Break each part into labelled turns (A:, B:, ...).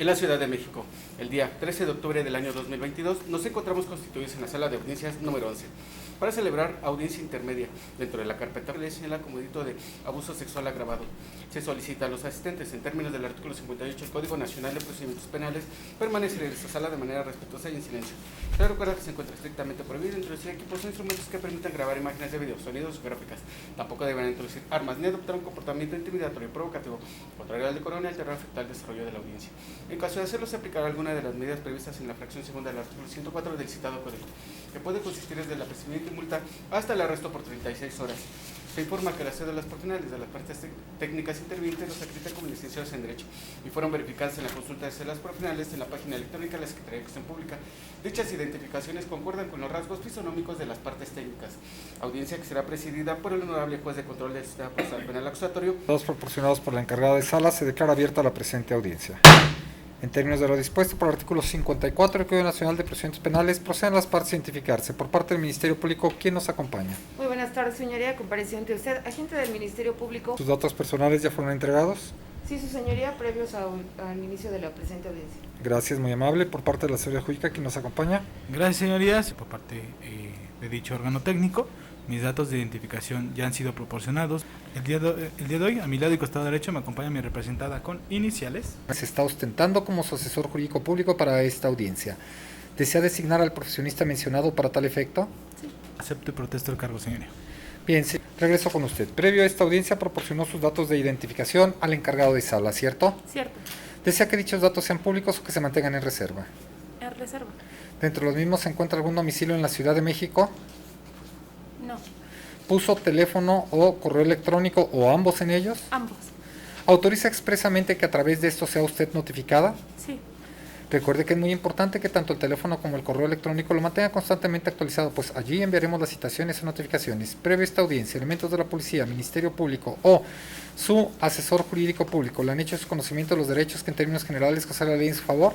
A: En la Ciudad de México, el día 13 de octubre del año 2022, nos encontramos constituidos en la sala de audiencias número 11 para celebrar audiencia intermedia dentro de la carpeta que señala como delito de abuso sexual agravado. Se solicita a los asistentes, en términos del artículo 58 del Código Nacional de Procedimientos Penales, permanecer en esta sala de manera respetuosa y en silencio. Se recuerda que se encuentra estrictamente prohibido introducir equipos o instrumentos que permitan grabar imágenes de video, sonidos o gráficas. Tampoco deben introducir armas ni adoptar un comportamiento intimidatorio y provocativo, contrario al decoro, ni alterar o afectar el desarrollo de la audiencia. En caso de hacerlo, se aplicará alguna de las medidas previstas en la fracción segunda del artículo 104 del citado código, que puede consistir desde el apercibimiento y multa hasta el arresto por 36 horas. Se informa que las cédulas personales de las partes técnicas intervinientes los acreditan como licenciados en Derecho y fueron verificadas en la consulta de cédulas personales en la página electrónica de la Secretaría de Educación Pública. Dichas identificaciones concuerdan con los rasgos fisonómicos de las partes técnicas. Audiencia que será presidida por el honorable juez de control del sistema procesal penal acusatorio.
B: Todos proporcionados por la encargada de sala, se declara abierta la presente audiencia. En términos de lo dispuesto por el artículo 54 del Código Nacional de Procedimientos Penales, proceden las partes a identificarse. Por parte del Ministerio Público, ¿quién nos acompaña?
C: Muy buenas tardes, señoría. Compareció ante usted, agente del Ministerio Público.
B: ¿Sus datos personales ya fueron entregados?
C: Sí, su señoría, previos al inicio de la presente audiencia.
B: Gracias, muy amable. Por parte de la Seguridad Jurídica, ¿quién nos acompaña?
D: Gracias, señorías. Por parte de dicho órgano técnico, mis datos de identificación ya han sido proporcionados. El día de hoy, a mi lado y costado derecho, me acompaña mi representada con iniciales.
B: Se está ostentando como su asesor jurídico público para esta audiencia. ¿Desea designar al profesionista mencionado para tal efecto?
C: Sí.
D: Acepto y protesto el cargo, señoría.
B: Bien, sí, regreso con usted. Previo a esta audiencia, proporcionó sus datos de identificación al encargado de sala, ¿cierto?
C: Cierto.
B: ¿Desea que dichos datos sean públicos o que se mantengan en reserva?
C: En reserva.
B: ¿Dentro de los mismos se encuentra algún domicilio en la Ciudad de México?
C: No.
B: ¿Puso teléfono o correo electrónico o ambos en ellos?
C: Ambos.
B: ¿Autoriza expresamente que a través de esto sea usted notificada?
C: Sí.
B: Recuerde que es muy importante que tanto el teléfono como el correo electrónico lo mantenga constantemente actualizado, pues allí enviaremos las citaciones o notificaciones. Previo a esta audiencia, elementos de la policía, Ministerio Público o su asesor jurídico público le han hecho su conocimiento de los derechos que en términos generales causar la ley en su favor.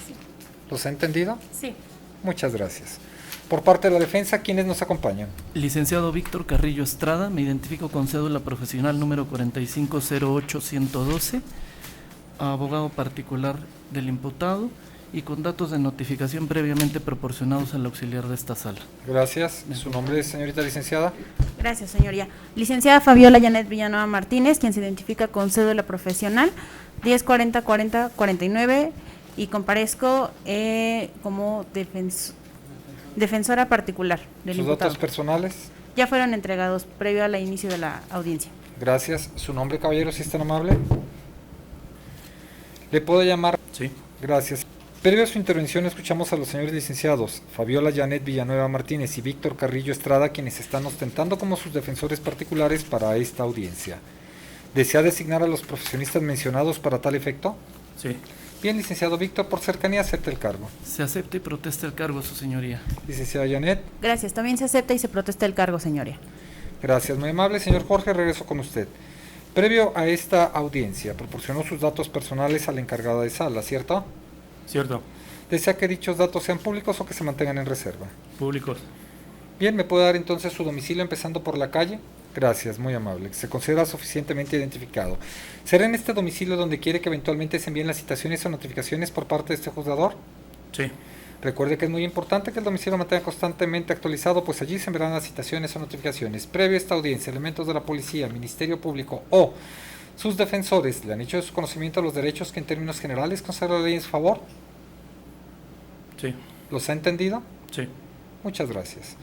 C: Sí.
B: ¿Los ha entendido?
C: Sí.
B: Muchas gracias. Por parte de la defensa, ¿quiénes nos acompañan?
E: Licenciado Víctor Carrillo Estrada, me identifico con cédula profesional número 4508112, abogado particular del imputado y con datos de notificación previamente proporcionados al auxiliar de esta sala.
B: Gracias. ¿Su nombre es, señorita licenciada?
F: Gracias, señoría. Licenciada Fabiola Janet Villanueva Martínez, quien se identifica con cédula profesional 10404049 y comparezco como defensora particular del
B: ¿Sus
F: imputado.
B: datos personales?
F: Ya fueron entregados previo al inicio de la audiencia.
B: Gracias. ¿Su nombre, caballero, si es tan amable? ¿Le puedo llamar?
D: Sí.
B: Gracias. Previo a su intervención, escuchamos a los señores licenciados Fabiola Janet Villanueva Martínez y Víctor Carrillo Estrada, quienes están ostentando como sus defensores particulares para esta audiencia. ¿Desea designar a los profesionistas mencionados para tal efecto?
D: Sí.
B: Bien, licenciado Víctor, por cercanía acepta el cargo.
E: Se acepta y protesta el cargo, su señoría.
B: Licenciada Janet.
F: Gracias. También se acepta y se protesta el cargo, señoría.
B: Gracias, muy amable. Señor Jorge, regreso con usted. Previo a esta audiencia, proporcionó sus datos personales al encargado de sala, ¿cierto?
D: Cierto.
B: ¿Desea que dichos datos sean públicos o que se mantengan en reserva?
D: Públicos.
B: Bien, ¿me puede dar entonces su domicilio empezando por la calle? Gracias, muy amable. Se considera suficientemente identificado. ¿Será en este domicilio donde quiere que eventualmente se envíen las citaciones o notificaciones por parte de este juzgador?
D: Sí.
B: Recuerde que es muy importante que el domicilio mantenga constantemente actualizado, pues allí se enviarán las citaciones o notificaciones. Previo a esta audiencia, elementos de la policía, Ministerio Público o sus defensores le han hecho de su conocimiento los derechos que en términos generales consagra la ley en su favor.
D: Sí.
B: ¿Los ha entendido?
D: Sí.
B: Muchas gracias.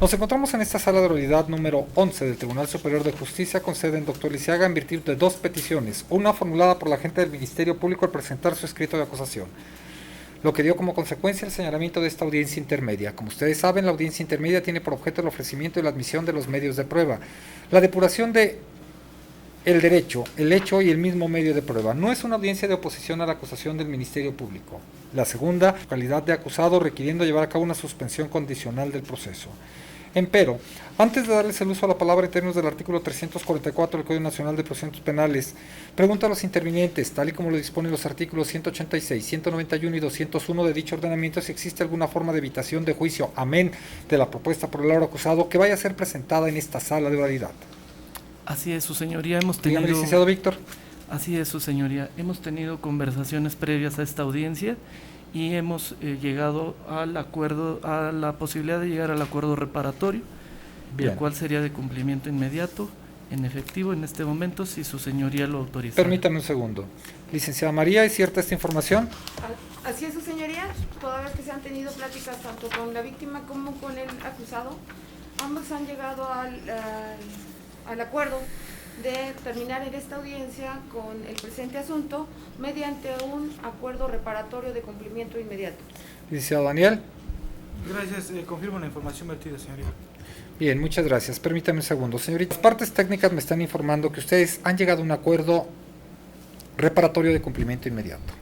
B: Nos encontramos en esta sala de oralidad número 11 del Tribunal Superior de Justicia con sede en Doctor Lisiaga en virtud de dos peticiones, una formulada por la agente del Ministerio Público al presentar su escrito de acusación, lo que dio como consecuencia el señalamiento de esta audiencia intermedia. Como ustedes saben, la audiencia intermedia tiene por objeto el ofrecimiento y la admisión de los medios de prueba, la depuración de el derecho, el hecho y el mismo medio de prueba. No es una audiencia de oposición a la acusación del Ministerio Público. La segunda, calidad de acusado, requiriendo llevar a cabo una suspensión condicional del proceso. Empero, antes de darles el uso a la palabra en términos del artículo 344 del Código Nacional de Procedimientos Penales, pregunto a los intervinientes, tal y como lo disponen los artículos 186, 191 y 201 de dicho ordenamiento, si existe alguna forma de evitación de juicio, amén de la propuesta por el ahora acusado, que vaya a ser presentada en esta sala de oralidad.
E: Así es, su señoría, hemos tenido...
B: Dígame, licenciado Víctor.
E: Así es, su señoría. Hemos tenido conversaciones previas a esta audiencia y hemos llegado al acuerdo, a la posibilidad de llegar al acuerdo reparatorio,
B: Bien.
E: el cual sería de cumplimiento inmediato, en efectivo, en este momento, si su señoría lo autoriza.
B: Permítame un segundo. Licenciada María, ¿es cierta esta información?
C: Así es, su señoría, toda vez que se han tenido pláticas tanto con la víctima como con el acusado, ambos han llegado al acuerdo de terminar en esta audiencia con el presente asunto mediante un acuerdo reparatorio de cumplimiento inmediato.
B: Licenciado Daniel.
D: Gracias, confirmo la información vertida, señoría.
B: Bien, muchas gracias. Permítame un segundo. Señorita, las partes técnicas me están informando que ustedes han llegado a un acuerdo reparatorio de cumplimiento inmediato.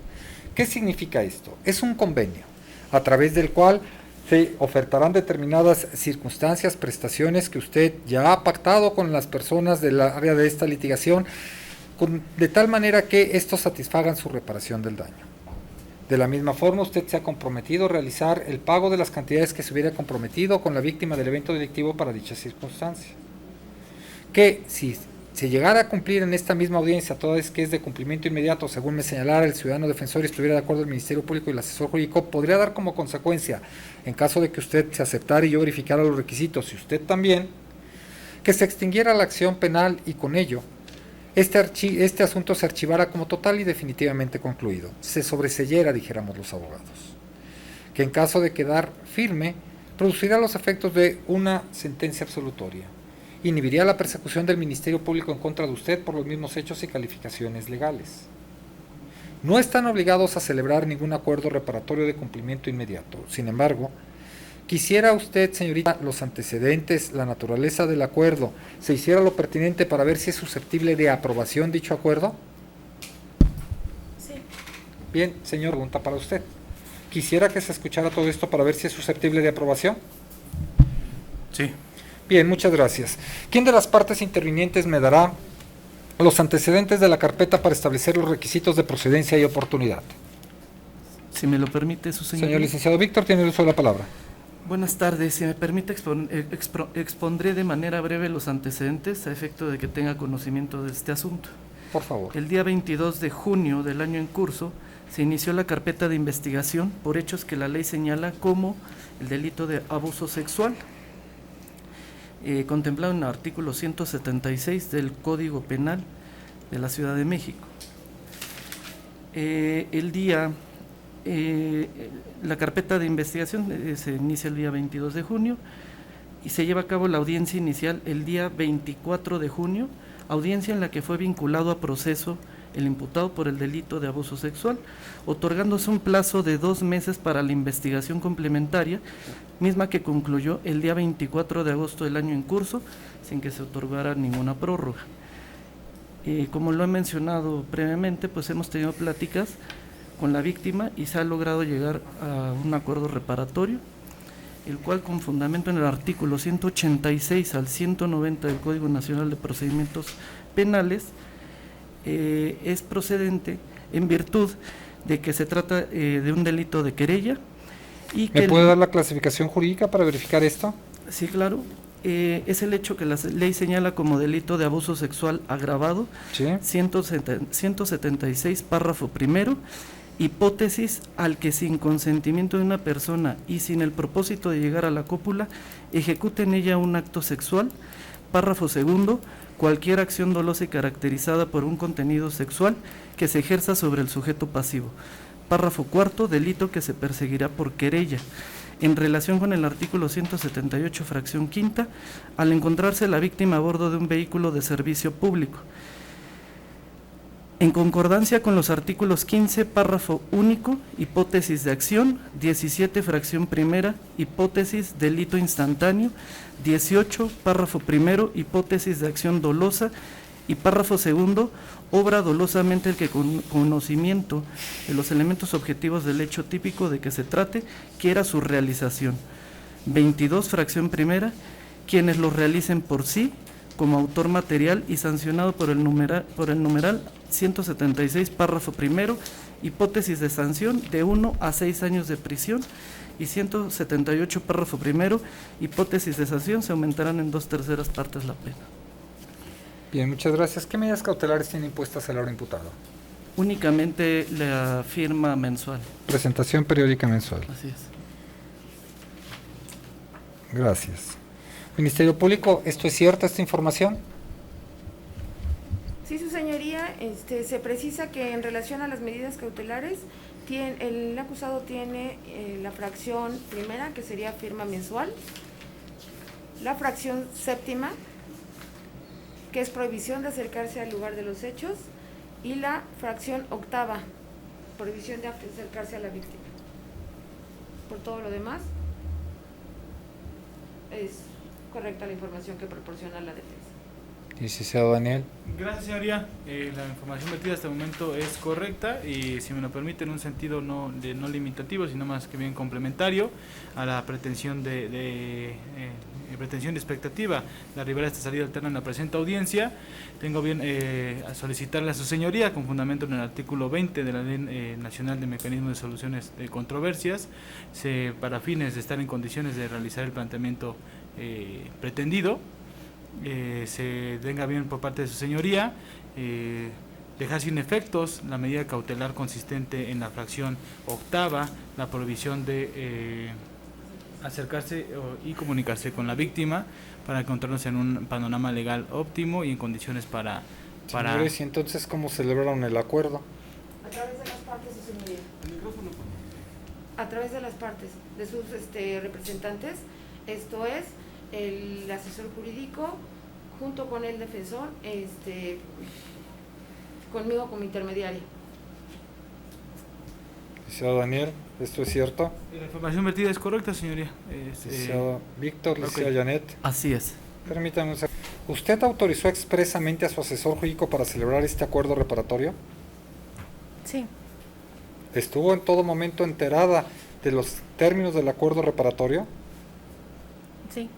B: ¿Qué significa esto? Es un convenio a través del cual se ofertarán determinadas circunstancias, prestaciones que usted ya ha pactado con las personas del área de esta litigación, de tal manera que estos satisfagan su reparación del daño. De la misma forma, usted se ha comprometido a realizar el pago de las cantidades que se hubiera comprometido con la víctima del evento delictivo para dicha circunstancia. Que si se llegara a cumplir en esta misma audiencia, toda vez que es de cumplimiento inmediato, según me señalara el ciudadano defensor y estuviera de acuerdo el Ministerio Público y el asesor jurídico, podría dar como consecuencia, en caso de que usted se aceptara y yo verificara los requisitos, y usted también, que se extinguiera la acción penal y con ello este asunto se archivara como total y definitivamente concluido, se sobreseyera, dijéramos los abogados, que en caso de quedar firme, producirá los efectos de una sentencia absolutoria, inhibiría la persecución del Ministerio Público en contra de usted por los mismos hechos y calificaciones legales. No están obligados a celebrar ningún acuerdo reparatorio de cumplimiento inmediato. Sin embargo, quisiera usted, señorita, los antecedentes, la naturaleza del acuerdo, se hiciera lo pertinente para ver si es susceptible de aprobación dicho acuerdo.
F: Sí.
B: Bien, señor, pregunta para usted. Quisiera que se escuchara todo esto para ver si es susceptible de aprobación.
D: Sí.
B: Bien, muchas gracias. ¿Quién de las partes intervinientes me dará los antecedentes de la carpeta para establecer los requisitos de procedencia y oportunidad?
E: Si me lo permite, su señoría.
B: Señor licenciado Víctor, tiene el uso de la palabra.
E: Buenas tardes, si me permite expondré de manera breve los antecedentes a efecto de que tenga conocimiento de este asunto.
B: Por favor.
E: El día 22 de junio del año en curso se inició la carpeta de investigación por hechos que la ley señala como el delito de abuso sexual, contemplado en el artículo 176 del Código Penal de la Ciudad de México. La carpeta de investigación se inicia el día 22 de junio y se lleva a cabo la audiencia inicial el día 24 de junio, audiencia en la que fue vinculado a proceso el imputado por el delito de abuso sexual, otorgándose un plazo de 2 meses para la investigación complementaria, misma que concluyó el día 24 de agosto del año en curso, sin que se otorgara ninguna prórroga. Como lo he mencionado previamente, pues hemos tenido pláticas con la víctima y se ha logrado llegar a un acuerdo reparatorio, el cual con fundamento en el artículo 186 al 190 del Código Nacional de Procedimientos Penales, es procedente en virtud de que se trata de un delito de querella. Y
B: ¿Me
E: que
B: puede dar la clasificación jurídica para verificar esto?
E: Sí, claro. Es el hecho que la ley señala como delito de abuso sexual agravado,
B: Sí.
E: 176, párrafo primero, hipótesis al que sin consentimiento de una persona y sin el propósito de llegar a la cópula, ejecute en ella un acto sexual, párrafo segundo, cualquier acción dolosa y caracterizada por un contenido sexual que se ejerza sobre el sujeto pasivo, párrafo cuarto, delito que se perseguirá por querella. En relación con el artículo 178, fracción quinta, al encontrarse la víctima a bordo de un vehículo de servicio público. En concordancia con los artículos 15, párrafo único, hipótesis de acción, 17, fracción primera, hipótesis, delito instantáneo, 18, párrafo primero, hipótesis de acción dolosa, y párrafo segundo, obra dolosamente el que con conocimiento de los elementos objetivos del hecho típico de que se trate, quiera su realización. 22, fracción primera, quienes lo realicen por sí, como autor material y sancionado por el numeral 176, párrafo primero, hipótesis de sanción de 1 a 6 años de prisión, y 178, párrafo primero, hipótesis de sanción, se aumentarán en 2/3 partes la pena.
B: Bien, muchas gracias. ¿Qué medidas cautelares tiene impuestas el ahora imputado?
E: Únicamente la firma mensual.
B: Presentación periódica mensual.
E: Así es.
B: Gracias. Ministerio Público, ¿esto es cierto, esta información?
C: Sí, su señoría, se precisa que en relación a las medidas cautelares, el acusado tiene la fracción primera, que sería firma mensual, la fracción séptima, que es prohibición de acercarse al lugar de los hechos, y la fracción octava, prohibición de acercarse a la víctima. Por todo lo demás, es correcta la información que proporciona la defensa.
B: Licenciado Daniel.
D: Gracias, señoría. La información vertida hasta el momento es correcta y, si me lo permite, en un sentido no limitativo, sino más que bien complementario a la pretensión de expectativa de arribar a esta salida alterna en la presente audiencia. Tengo bien a solicitarle a su señoría, con fundamento en el artículo 20 de la Ley Nacional de Mecanismos de Soluciones de Controversias, para fines de estar en condiciones de realizar el planteamiento pretendido, se tenga bien por parte de su señoría dejar sin efectos la medida cautelar consistente en la fracción octava, la prohibición de acercarse y comunicarse con la víctima para encontrarnos en un panorama legal óptimo y en condiciones para...
B: Señores, ¿y entonces cómo celebraron el acuerdo?
C: A través de las partes, su señoría. A través de las partes, de sus representantes, esto es, el asesor jurídico junto con el defensor, conmigo como intermediaria.
B: Licenciado Daniel, ¿esto es cierto?
D: La información vertida es correcta, señoría.
B: Licenciado Víctor, licenciada Janet.
E: Así es.
B: Permítame un segundo. ¿Usted autorizó expresamente a su asesor jurídico para celebrar este acuerdo reparatorio?
F: Sí,
B: ¿Estuvo en todo momento enterada de los términos del acuerdo reparatorio?
F: sí,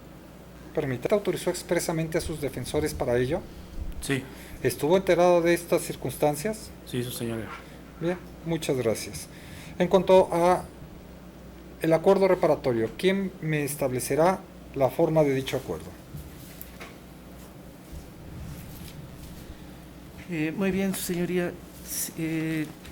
B: Permítame, ¿autorizó expresamente a sus defensores para ello?
A: Sí,
B: ¿Estuvo enterado de estas circunstancias?
A: sí, su señoría.
B: Bien, muchas gracias. En cuanto a el acuerdo reparatorio, ¿quién me establecerá la forma de dicho acuerdo?
E: Muy bien, su señoría.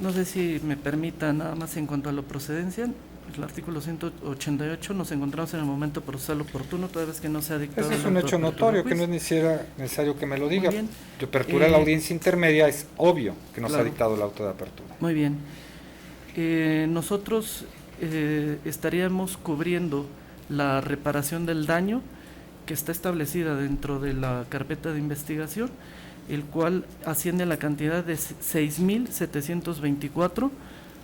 E: No sé si me permita nada más en cuanto a la procedencia. El artículo 188 nos encontramos en el momento procesal oportuno, toda vez que no se ha dictado.
B: Ese es
E: la
B: un hecho
E: apertura
B: notorio,
E: del
B: que no
E: juicio.
B: es necesario que me lo diga.
E: Muy bien.
B: De apertura de la audiencia intermedia es obvio que no se ha
E: Claro.
B: dictado el auto de apertura.
E: Muy bien. Nosotros estaríamos cubriendo la reparación del daño que está establecida dentro de la carpeta de investigación, el cual asciende a la cantidad de 6.724,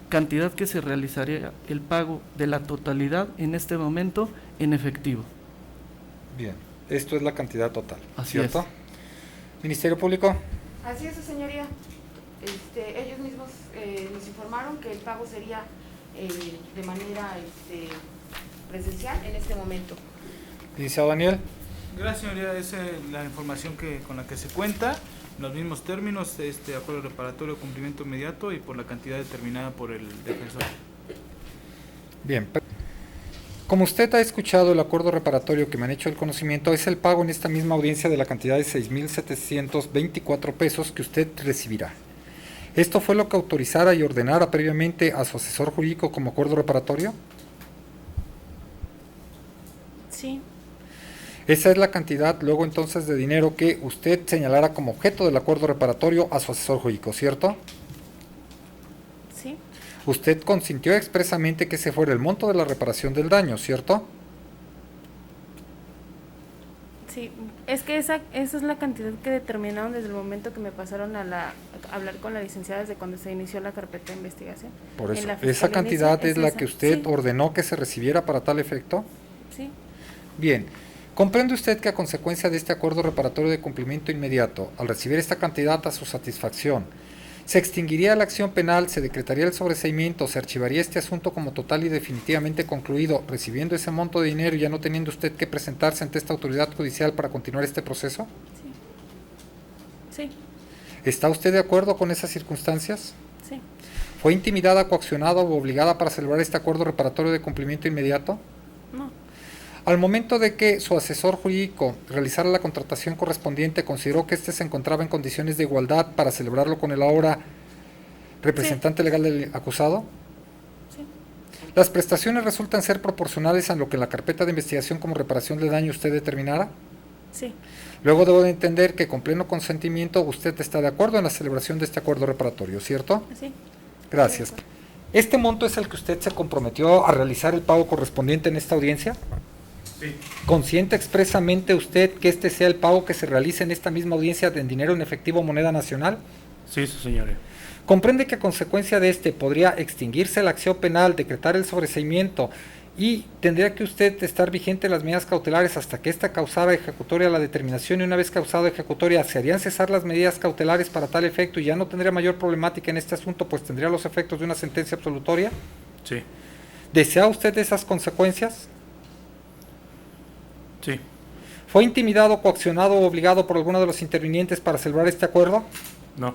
E: cantidad que se realizaría el pago de la totalidad en este momento en efectivo.
B: Bien, esto es la cantidad total,
E: Así
B: ¿cierto?
E: es.
B: Ministerio Público.
C: Así es, su señoría. Ellos mismos nos informaron que el pago sería de manera presencial en este momento.
B: Licenciado Daniel.
D: Gracias, señoría. Esa es la información con la que se cuenta. En los mismos términos, acuerdo reparatorio, cumplimiento inmediato y por la cantidad determinada por el defensor.
B: Bien. Como usted ha escuchado, el acuerdo reparatorio que me han hecho el conocimiento es el pago en esta misma audiencia de la cantidad de 6.724 pesos que usted recibirá. ¿Esto fue lo que autorizara y ordenara previamente a su asesor jurídico como acuerdo reparatorio?
F: sí,
B: Esa es la cantidad luego entonces de dinero que usted señalara como objeto del acuerdo reparatorio a su asesor jurídico, ¿cierto?
F: sí,
B: Usted consintió expresamente que ese fuera el monto de la reparación del daño, ¿cierto?
F: sí. Es que esa es la cantidad que determinaron desde el momento que me pasaron a hablar con la licenciada desde cuando se inició la carpeta de investigación.
B: Por
F: En
B: eso,
F: la
B: ¿esa
F: fiscalía
B: cantidad
F: inicia-
B: es la
F: esa.
B: que usted
F: Sí,
B: ordenó que se recibiera para tal efecto?
F: sí,
B: Bien, ¿comprende usted que a consecuencia de este acuerdo reparatorio de cumplimiento inmediato, al recibir esta cantidad a su satisfacción, se extinguiría la acción penal, se decretaría el sobreseimiento, se archivaría este asunto como total y definitivamente concluido, recibiendo ese monto de dinero y ya no teniendo usted que presentarse ante esta autoridad judicial para continuar este proceso?
F: sí,
B: ¿Está usted de acuerdo con esas circunstancias?
F: sí,
B: ¿Fue intimidada, coaccionada o obligada para celebrar este acuerdo reparatorio de cumplimiento inmediato?
F: no,
B: Al momento de que su asesor jurídico realizara la contratación correspondiente, ¿consideró que éste se encontraba en condiciones de igualdad para celebrarlo con el ahora representante legal del acusado?
F: Sí.
B: ¿Las prestaciones resultan ser proporcionales a lo que en la carpeta de investigación como reparación de daño usted determinara?
F: Sí.
B: Luego debo de entender que con pleno consentimiento usted está de acuerdo en la celebración de este acuerdo reparatorio, ¿cierto?
F: Sí.
B: Gracias. ¿Este monto es el que usted se comprometió a realizar el pago correspondiente en esta audiencia?
D: Sí.
B: ¿Consciente expresamente usted que este sea el pago que se realice en esta misma audiencia en dinero en efectivo o moneda nacional?
G: Sí, su señoría.
B: ¿Comprende que a consecuencia de este podría extinguirse la acción penal, decretar el sobreseimiento y tendría que usted estar vigente las medidas cautelares hasta que ésta causara ejecutoria la determinación y una vez causada ejecutoria se harían cesar las medidas cautelares para tal efecto y ya no tendría mayor problemática en este asunto pues tendría los efectos de una sentencia absolutoria?
G: Sí.
B: ¿Desea usted esas consecuencias?
G: Sí.
B: ¿Fue intimidado, coaccionado o obligado por alguno de los intervinientes para celebrar este acuerdo?
G: No.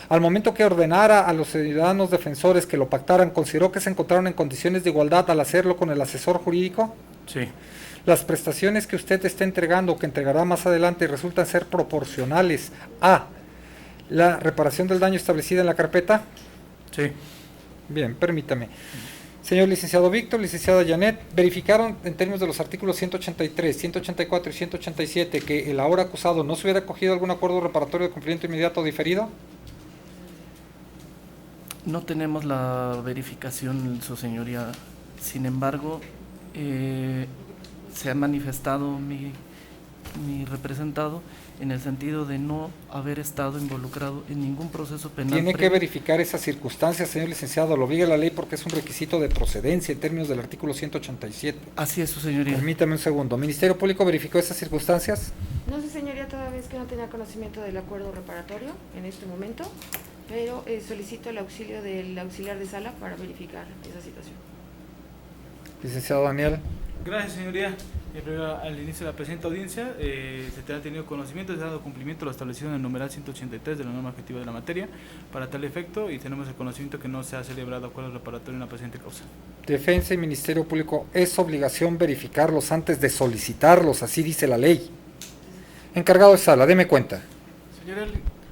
B: Al momento que ordenara a los ciudadanos defensores que lo pactaran, ¿consideró que se encontraron en condiciones de igualdad al hacerlo con el asesor jurídico?
G: Sí.
B: ¿Las prestaciones que usted está entregando o que entregará más adelante resultan ser proporcionales a la reparación del daño establecida en la carpeta?
G: Sí.
B: Bien, permítame. Señor licenciado Víctor, licenciada Janet, ¿verificaron en términos de los artículos 183, 184 y 187 que el ahora acusado no se hubiera acogido a algún acuerdo reparatorio de cumplimiento inmediato o diferido?
E: No tenemos la verificación, su señoría. Sin embargo, se ha manifestado mi representado en el sentido de no haber estado involucrado en ningún proceso penal.
B: Tiene que
E: previo.
B: verificar esas circunstancias, señor licenciado, lo obliga la ley porque es un requisito de procedencia en términos del artículo 187.
E: Así es, su señoría.
B: Permítame un segundo. ¿Ministerio Público verificó esas circunstancias?
C: No sé, señoría, toda vez que no tenía conocimiento del acuerdo reparatorio en este momento, pero solicito el auxilio del auxiliar de sala para verificar esa situación.
B: Licenciado Daniel.
D: Gracias, señoría. Al inicio de la presente audiencia se te ha tenido conocimiento, se ha dado cumplimiento a lo establecido en el numeral 183 de la norma objetiva de la materia para tal efecto y tenemos el conocimiento que no se ha celebrado acuerdo reparatorio en la presente causa.
B: Defensa y Ministerio Público, es obligación verificarlos antes de solicitarlos, así dice la ley. Encargado de sala, deme cuenta.
A: Señora,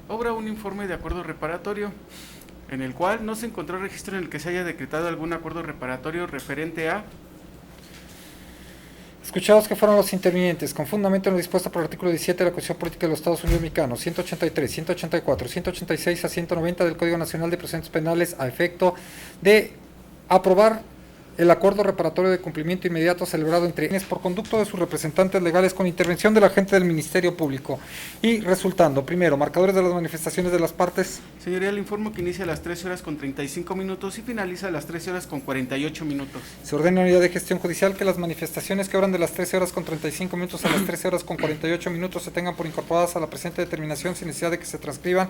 A: obra un informe de acuerdo reparatorio en el cual no se encontró registro en el que se haya decretado algún acuerdo reparatorio referente a...
B: Escuchados que fueron los intervinientes, con fundamento en lo dispuesto por el artículo 17 de la Constitución Política de los Estados Unidos Mexicanos, 183, 184, 186 a 190 del Código Nacional de Procedimientos Penales a efecto de aprobar el acuerdo reparatorio de cumplimiento inmediato celebrado entre quienes por conducto de sus representantes legales con intervención del agente del Ministerio Público y resultando, primero, marcadores de las manifestaciones de las partes.
A: Señoría, le informo que inicia a las 13 horas con 35 minutos y finaliza a las 13 horas con 48 minutos.
B: Se ordena a la unidad de gestión judicial que las manifestaciones que obran de las 13 horas con 35 minutos a las 13 horas con 48 minutos se tengan por incorporadas a la presente determinación sin necesidad de que se transcriban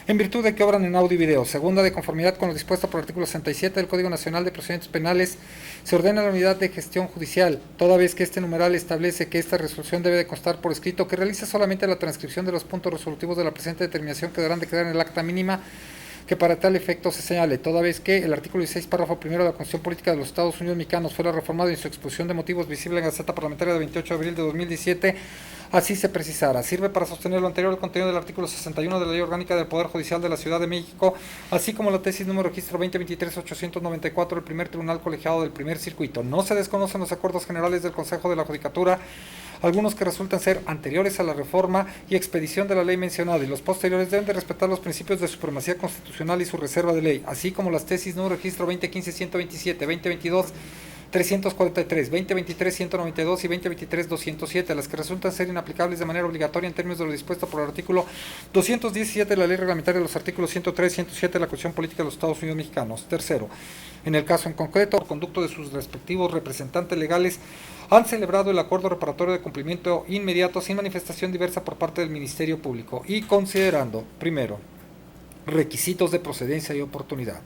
B: en virtud de que obran en audio y video. Segunda, de conformidad con lo dispuesto por el artículo 67 del Código Nacional de Procedimientos Penales, se ordena a la unidad de gestión judicial, toda vez que este numeral establece que esta resolución debe de constar por escrito, que realice solamente la transcripción de los puntos resolutivos de la presente determinación que deberán de quedar en el acta mínima que para tal efecto se señale, toda vez que el artículo 16, párrafo primero de la Constitución Política de los Estados Unidos Mexicanos fuera reformado y en su exposición de motivos visible en la Gaceta Parlamentaria de 28 de abril de 2017, así se precisara. Sirve para sostener lo anterior el contenido del artículo 61 de la Ley Orgánica del Poder Judicial de la Ciudad de México, así como la tesis número registro 2023-894 del primer Tribunal Colegiado del Primer Circuito. No se desconocen los acuerdos generales del Consejo de la Judicatura, algunos que resultan ser anteriores a la reforma y expedición de la ley mencionada, y los posteriores deben de respetar los principios de supremacía constitucional y su reserva de ley, así como las tesis número registro 2015-127, 2022 343, 2023 192 y 2023 207, las que resultan ser inaplicables de manera obligatoria en términos de lo dispuesto por el artículo 217 de la Ley Reglamentaria de los artículos 103 y 107 de la Constitución Política de los Estados Unidos Mexicanos. Tercero, en el caso en concreto, por conducto de sus respectivos representantes legales, han celebrado el acuerdo reparatorio de cumplimiento inmediato sin manifestación diversa por parte del Ministerio Público y considerando, primero, requisitos de procedencia y oportunidad.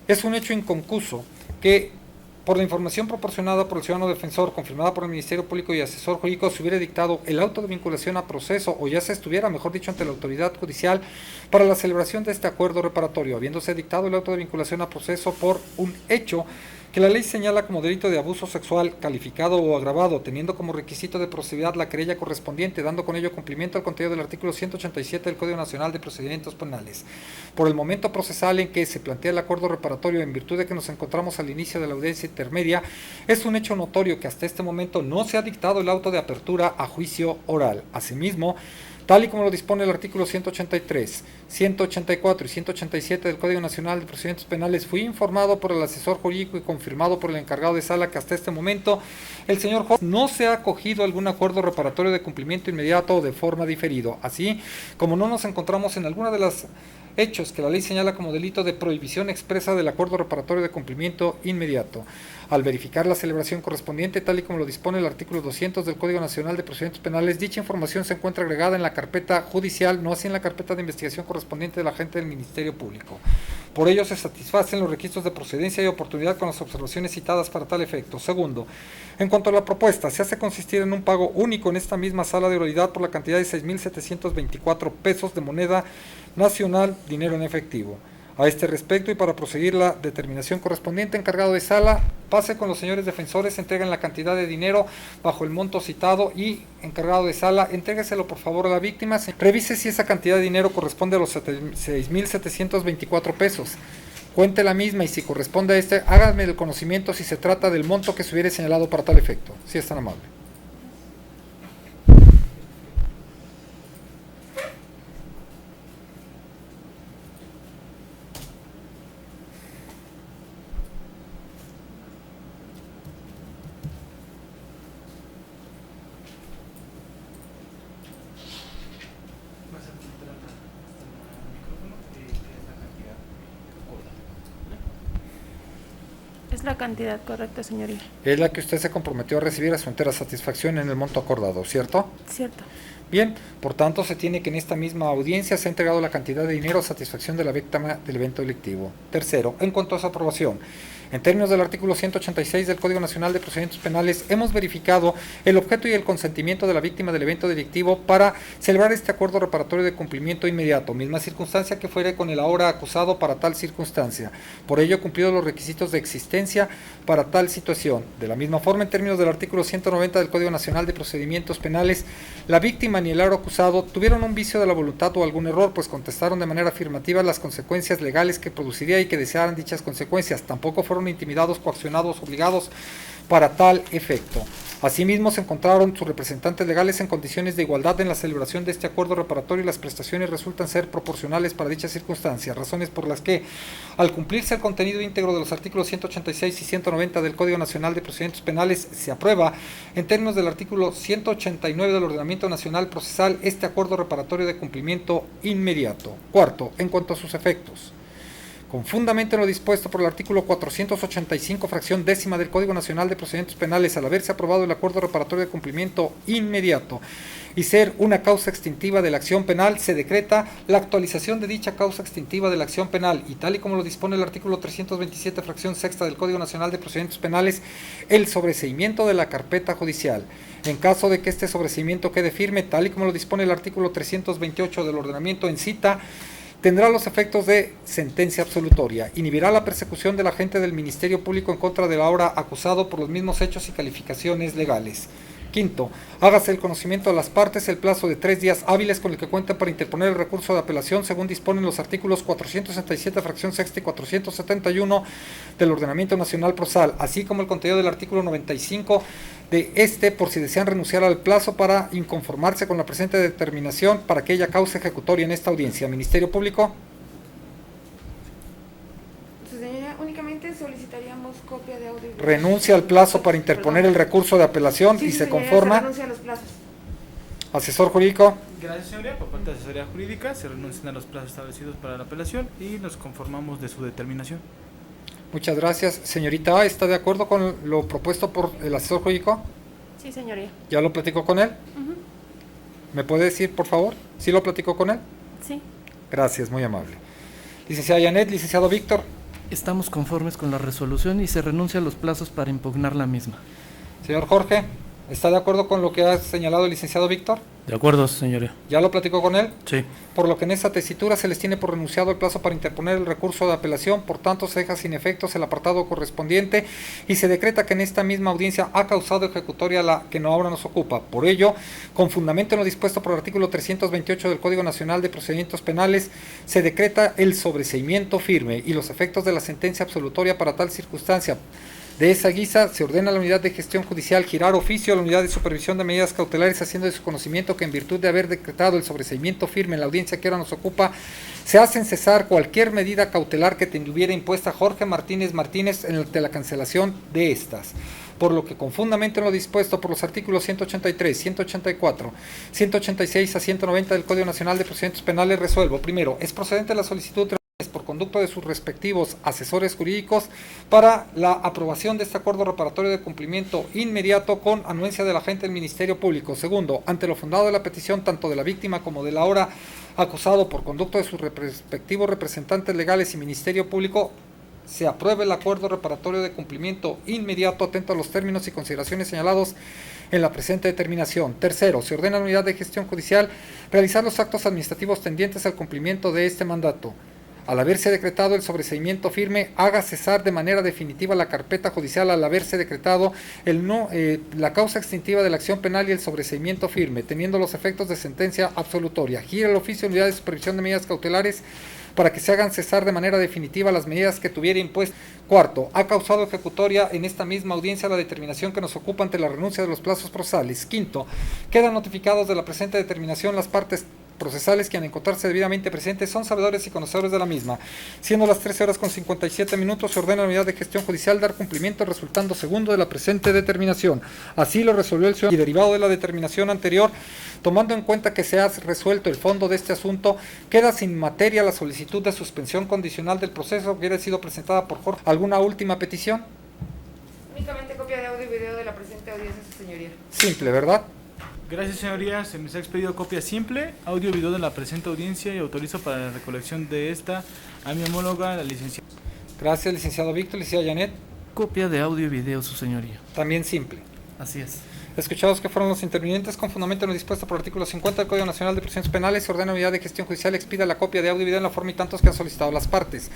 B: Es un hecho inconcuso que, por la información proporcionada por el ciudadano defensor, confirmada por el Ministerio Público y asesor jurídico, se hubiera dictado el auto de vinculación a proceso, o ya se estuviera, mejor dicho, ante la autoridad judicial para la celebración de este acuerdo reparatorio, habiéndose dictado el auto de vinculación a proceso por un hecho que la ley señala como delito de abuso sexual calificado o agravado, teniendo como requisito de procedibilidad la querella correspondiente, dando con ello cumplimiento al contenido del artículo 187 del Código Nacional de Procedimientos Penales. Por el momento procesal en que se plantea el acuerdo reparatorio, en virtud de que nos encontramos al inicio de la audiencia intermedia, es un hecho notorio que hasta este momento no se ha dictado el auto de apertura a juicio oral. Asimismo, tal y como lo dispone el artículo 183, 184 y 187 del Código Nacional de Procedimientos Penales, fui informado por el asesor jurídico y confirmado por el encargado de sala que hasta este momento el señor juez no se ha acogido a algún acuerdo reparatorio de cumplimiento inmediato o de forma diferido, así como no nos encontramos en alguna de las hechos que la ley señala como delito de prohibición expresa del acuerdo reparatorio de cumplimiento inmediato. Al verificar la celebración correspondiente, tal y como lo dispone el artículo 200 del Código Nacional de Procedimientos Penales, dicha información se encuentra agregada en la carpeta judicial, no así en la carpeta de investigación correspondiente de la agente del Ministerio Público. Por ello, se satisfacen los requisitos de procedencia y oportunidad con las observaciones citadas para tal efecto. Segundo, en cuanto a la propuesta, se hace consistir en un pago único en esta misma sala de oralidad por la cantidad de 6.724 pesos de moneda nacional, dinero en efectivo. A este respecto y para proseguir la determinación correspondiente, encargado de sala, pase con los señores defensores, entreguen la cantidad de dinero bajo el monto citado y, encargado de sala, entrégueselo por favor a la víctima. Revise si esa cantidad de dinero corresponde a los 6.724 pesos. Cuente la misma y si corresponde a este, háganme el conocimiento si se trata del monto que se hubiera señalado para tal efecto. Si es tan amable.
F: Es la cantidad correcta, señoría.
B: Es la que usted se comprometió a recibir a su entera satisfacción en el monto acordado, ¿cierto?
F: Cierto.
B: Bien, por tanto se tiene que en esta misma audiencia se ha entregado la cantidad de dinero a satisfacción de la víctima del evento delictivo. Tercero, en cuanto a su aprobación, en términos del artículo 186 del Código Nacional de Procedimientos Penales, hemos verificado el objeto y el consentimiento de la víctima del evento delictivo para celebrar este acuerdo reparatorio de cumplimiento inmediato, misma circunstancia que fuere con el ahora acusado para tal circunstancia. Por ello, cumplido los requisitos de existencia para tal situación. De la misma forma, en términos del artículo 190 del Código Nacional de Procedimientos Penales, la víctima ni el ahora acusado tuvieron un vicio de la voluntad o algún error, pues contestaron de manera afirmativa las consecuencias legales que produciría y que desearan dichas consecuencias. Tampoco fueron intimidados, coaccionados, obligados para tal efecto. Asimismo, se encontraron sus representantes legales en condiciones de igualdad en la celebración de este acuerdo reparatorio y las prestaciones resultan ser proporcionales para dichas circunstancias, razones por las que, al cumplirse el contenido íntegro de los artículos 186 y 190 del Código Nacional de Procedimientos Penales, se aprueba, en términos del artículo 189 del Ordenamiento Nacional Procesal, este acuerdo reparatorio de cumplimiento inmediato. Cuarto, en cuanto a sus efectos. Con fundamento en lo dispuesto por el artículo 485, fracción décima del Código Nacional de Procedimientos Penales, al haberse aprobado el acuerdo reparatorio de cumplimiento inmediato y ser una causa extintiva de la acción penal, se decreta la actualización de dicha causa extintiva de la acción penal y tal y como lo dispone el artículo 327, fracción sexta del Código Nacional de Procedimientos Penales, el sobreseimiento de la carpeta judicial. En caso de que este sobreseimiento quede firme, tal y como lo dispone el artículo 328 del ordenamiento en cita, tendrá los efectos de sentencia absolutoria, inhibirá la persecución del agente del Ministerio Público en contra del ahora acusado por los mismos hechos y calificaciones legales. Quinto, hágase el conocimiento a las partes el plazo de 3 días hábiles con el que cuentan para interponer el recurso de apelación según disponen los artículos 467, fracción sexta y 471 del Ordenamiento Nacional Procesal, así como el contenido del artículo 95 de este, por si desean renunciar al plazo para inconformarse con la presente determinación para aquella causa ejecutoria en esta audiencia. Ministerio Público.
C: Su señoría, únicamente solicitaríamos copia de audio.
B: Renuncia al plazo para interponer el recurso de apelación
C: Sí,
B: y
C: su
B: se
C: señoría,
B: conforma.
C: se renuncia a los plazos.
B: Asesor jurídico.
D: Gracias, señoría. Por parte de asesoría jurídica, se renuncian a los plazos establecidos para la apelación y nos conformamos de su determinación.
B: Muchas gracias. Señorita A, ¿está de acuerdo con lo propuesto por el asesor jurídico?
F: Sí, señoría.
B: ¿Ya lo platicó con él?
F: Ujú.
B: ¿Me puede decir, por favor, si lo platicó con él?
F: Sí.
B: Gracias, muy amable. Licenciada Janet, licenciado Víctor.
E: Estamos conformes con la resolución y se renuncia a los plazos para impugnar la misma.
B: Señor Jorge. ¿Está de acuerdo con lo que ha señalado el licenciado Víctor?
G: De acuerdo, su señoría.
B: ¿Ya lo platicó con él?
G: Sí.
B: Por lo que en esta tesitura se les tiene por renunciado el plazo para interponer el recurso de apelación, por tanto se deja sin efectos el apartado correspondiente y se decreta que en esta misma audiencia ha causado ejecutoria la que no ahora nos ocupa. Por ello, con fundamento en lo dispuesto por el artículo 328 del Código Nacional de Procedimientos Penales, se decreta el sobreseimiento firme y los efectos de la sentencia absolutoria para tal circunstancia. De esa guisa, se ordena a la Unidad de Gestión Judicial girar oficio a la Unidad de Supervisión de Medidas Cautelares, haciendo de su conocimiento que en virtud de haber decretado el sobreseimiento firme en la audiencia que ahora nos ocupa, se hacen cesar cualquier medida cautelar que tuviera impuesta Jorge Martínez de la cancelación de estas. Por lo que con fundamento en lo dispuesto por los artículos 183, 184, 186 a 190 del Código Nacional de Procedimientos Penales, resuelvo. Primero, es procedente la solicitud por conducto de sus respectivos asesores jurídicos para la aprobación de este acuerdo reparatorio de cumplimiento inmediato con anuencia del agente del Ministerio Público. Segundo, ante lo fundado de la petición tanto de la víctima como del ahora acusado por conducto de sus respectivos representantes legales y Ministerio Público, se apruebe el acuerdo reparatorio de cumplimiento inmediato atento a los términos y consideraciones señalados en la presente determinación. Tercero, se ordena a la Unidad de Gestión Judicial realizar los actos administrativos tendientes al cumplimiento de este mandato. Al haberse decretado el sobreseimiento firme, haga cesar de manera definitiva la carpeta judicial al haberse decretado la causa extintiva de la acción penal y el sobreseimiento firme, teniendo los efectos de sentencia absolutoria. Gira el oficio de Unidad de Supervisión de Medidas Cautelares para que se hagan cesar de manera definitiva las medidas que tuviera impuestas. Cuarto, ha causado ejecutoria en esta misma audiencia la determinación que nos ocupa ante la renuncia de los plazos procesales. Quinto, quedan notificados de la presente determinación las partes procesales que al encontrarse debidamente presentes son sabedores y conocedores de la misma. Siendo las 13:57, se ordena a la Unidad de Gestión Judicial dar cumplimiento resultando segundo de la presente determinación. Así lo resolvió el señor y derivado de la determinación anterior, tomando en cuenta que se ha resuelto el fondo de este asunto, queda sin materia la solicitud de suspensión condicional del proceso que hubiera sido presentada por Jorge. ¿Alguna última petición?
C: Únicamente copia de audio y video de la presente audiencia, su señoría.
B: Simple, ¿verdad?
D: Gracias, señoría. Se me ha expedido copia simple, audio y video de la presente audiencia y autorizo para la recolección de esta a mi homóloga, la licenciada.
B: Gracias, licenciado Víctor. Licenciada Janet.
E: Copia de audio y video, su señoría.
B: También simple.
E: Así es.
B: Escuchados que fueron los intervinientes, con fundamento en lo dispuesto por el artículo 50 del Código Nacional de Procedimientos Penales, se ordena a la Unidad de Gestión Judicial expida la copia de audio y video en la forma y tantos que han solicitado las partes,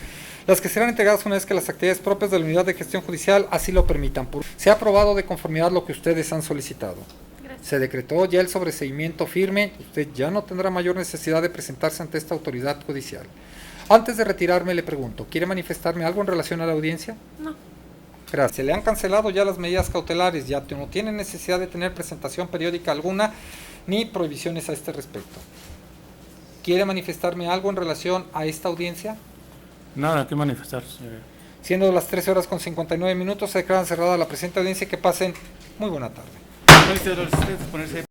B: las que serán entregadas una vez que las actividades propias de la Unidad de Gestión Judicial así lo permitan. Se ha aprobado de conformidad lo que ustedes han solicitado. Se decretó ya el sobreseimiento firme, usted ya no tendrá mayor necesidad de presentarse ante esta autoridad judicial. Antes de retirarme le pregunto, ¿quiere manifestarme algo en relación a la audiencia?
F: No.
B: Gracias. Se le han cancelado ya las medidas cautelares, ya no tiene necesidad de tener presentación periódica alguna ni prohibiciones a este respecto. ¿Quiere manifestarme algo en relación a esta audiencia?
G: Nada que manifestar, señoría.
B: Siendo las 13:59, se declara cerrada la presente audiencia. Que pasen muy buena tarde.
D: Gracias a ustedes por ponerse